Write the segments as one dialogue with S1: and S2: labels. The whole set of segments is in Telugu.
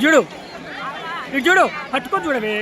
S1: చూడు ఇటు చూడు పట్టుకొని చూడవే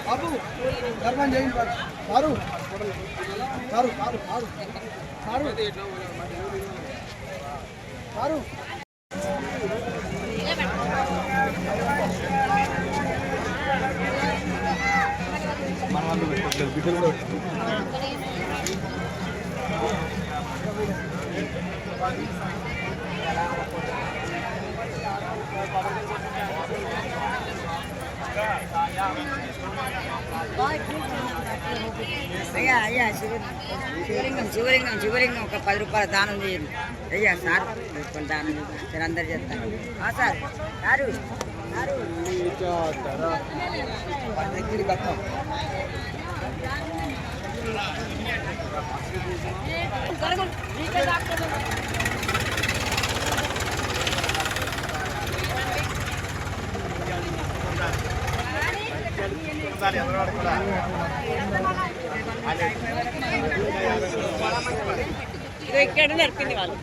S2: బాబు ధర్మం చేయండి sir sir sir sir sir sir మన వాళ్ళు బిడ్డలు
S3: అయ్యా అయ్యా శివలింగం శివలింగం శివలింగం ఒక 10 రూపాయల దానం చేయండి అయ్యా సార్ రూపాయలు దానం చేయండి అందరు చేస్తారు సార్ సారు సారు ఇక్కడ నడిపింది వాళ్ళు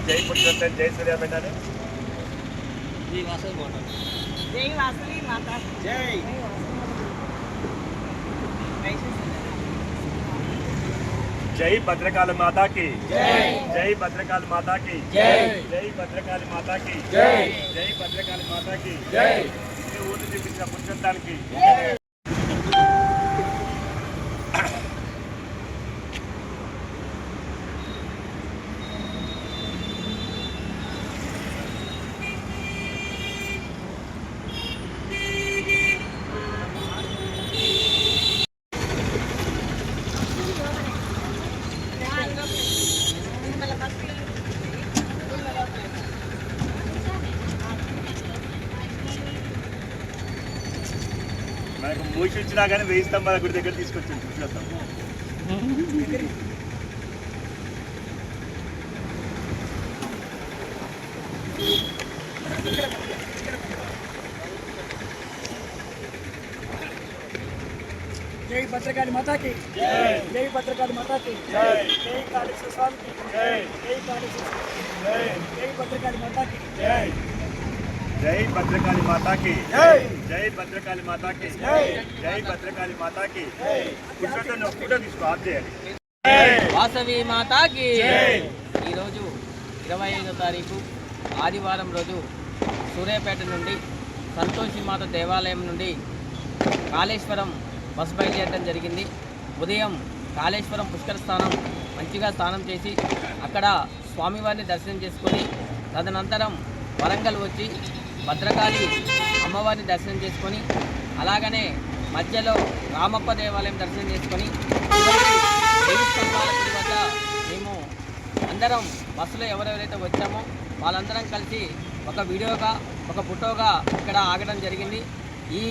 S4: జై పుట్టిన జై సూర్య పెట్టాలి
S3: జై వాసవి మాత
S4: జై జై భద్రకాళి మాతాకి జై భద్రకాళి మాతాకి జై భద్రకాళి మాతాకి జై భద్రకాళి మాతాకి ఊరు చూపించిన పురుషోత్తానికి మనకు మూసి ఇచ్చినా కానీ 1000 స్తంభాల గుడి దగ్గర తీసుకొచ్చింది పురుషోత్తం
S1: जय भद्रकाली माता की जय भद्रकाली माता की जय कालेश्वर स्वामी की जय कालेश्वर जय भद्रकाली माता की जय
S4: జై భద్రకాళి మాతాకి జై భద్రకాళి మాతాకి జై భద్రకాళి మాతాకి పురుషోత్తం ఫోటో తీసుకో ఆఫ్ చేయాలి.
S5: వాసవి మాతాకి ఈరోజు 25వ తారీఖు ఆదివారం రోజు సూర్యాపేట నుండి సంతోషి మాత దేవాలయం నుండి కాళేశ్వరం బస్సు బయలుదేరడం జరిగింది. ఉదయం కాళేశ్వరం పుష్కర స్థానం మంచిగా స్నానం చేసి అక్కడ స్వామివారిని దర్శనం చేసుకొని తదనంతరం వరంగల్ వచ్చి భద్రకాళి అమ్మవారిని దర్శనం చేసుకొని అలాగనే మధ్యలో రామప్ప దేవాలయం దర్శనం చేసుకొని దేవి స్తంభాల గుడి వద్ద మేము అందరం బస్సులో ఎవరెవరైతే వచ్చామో వాళ్ళందరం కలిసి ఒక వీడియోగా ఒక ఫోటోగా ఇక్కడ ఆగడం జరిగింది. ఈ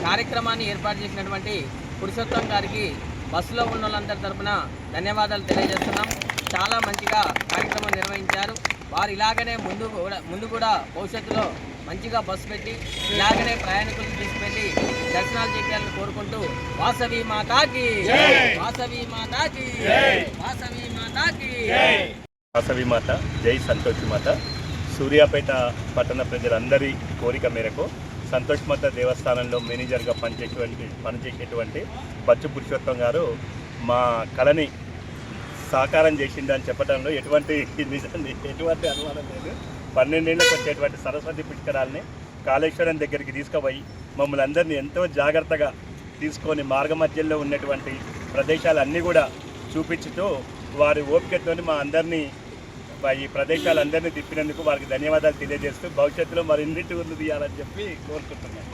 S5: కార్యక్రమాన్ని ఏర్పాటు చేసినటువంటి పురుషోత్తం గారికి బస్సులో ఉన్న వాళ్ళందరి తరఫున ధన్యవాదాలు తెలియజేస్తున్నాం. చాలా మంచిగా కార్యక్రమం నిర్వహించారు. వారు ఇలాగనే ముందు కూడా భవిష్యత్తులో మంచిగా బస్సు పెట్టి ఇలాగనే ప్రయాణికులను తీసుకెళ్ళి దర్శనాలు చేయాలని కోరుకుంటూ వాసవి మాతాకి వాసవి మాతాకి వాసవి మాతాకి
S4: వాసవి మాత జై సంతోషి మాత. సూర్యాపేట పట్టణ ప్రజలందరి కోరిక మేరకు సంతోష్ మాత దేవస్థానంలో మేనేజర్గా పనిచేసేటువంటి బచ్చు పురుషోత్తం గారు మా కళని సాకారం చేసిందని చెప్పడంలో ఎటువంటి అనుమానం లేదు. 12 ఏళ్ళకి వచ్చేటువంటి సరస్వతి పుష్కరాలని కాళేశ్వరం దగ్గరికి తీసుకుపోయి మమ్మల్ని అందరినీ ఎంతో జాగ్రత్తగా తీసుకొని మార్గ మధ్యలో ఉన్నటువంటి ప్రదేశాలన్నీ కూడా చూపించుతూ వారి ఓపికతో మా అందరినీ ఈ ప్రదేశాలందరినీ తిప్పినందుకు వారికి ధన్యవాదాలు తెలియజేస్తూ భవిష్యత్తులో మరిన్ని టూర్లు తీయాలని చెప్పి కోరుకుంటున్నాను.